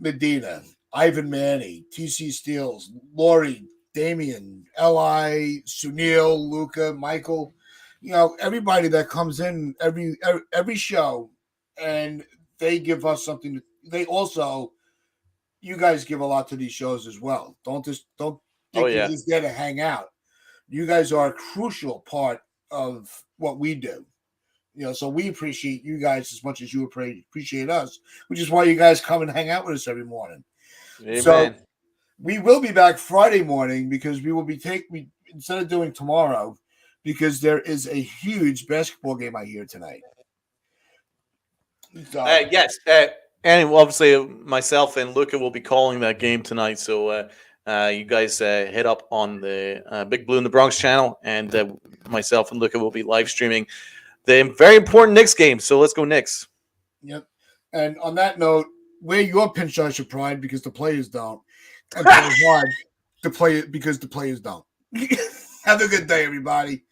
Medina, Ivan Manny, TC Steels, Lori, Damian, Li, Sunil, Luca, Michael, everybody that comes in every show, and they give us something. You guys give a lot to these shows as well. Don't think you're just there to hang out. You guys are a crucial part of what we do. So we appreciate you guys as much as you appreciate us, which is why you guys come and hang out with us every morning. Amen. So we will be back Friday morning, because we will be instead of doing tomorrow, because there is a huge basketball game I hear tonight. So, yes, and obviously myself and Luca will be calling that game tonight. So you guys hit up on the Big Blue in the Bronx channel, and myself and Luca will be live streaming the very important Knicks game. So let's go Knicks. Yep. And on that note, wear your pinstripe of pride, because the players don't. And play hard to play it, because the players don't. Have a good day, everybody.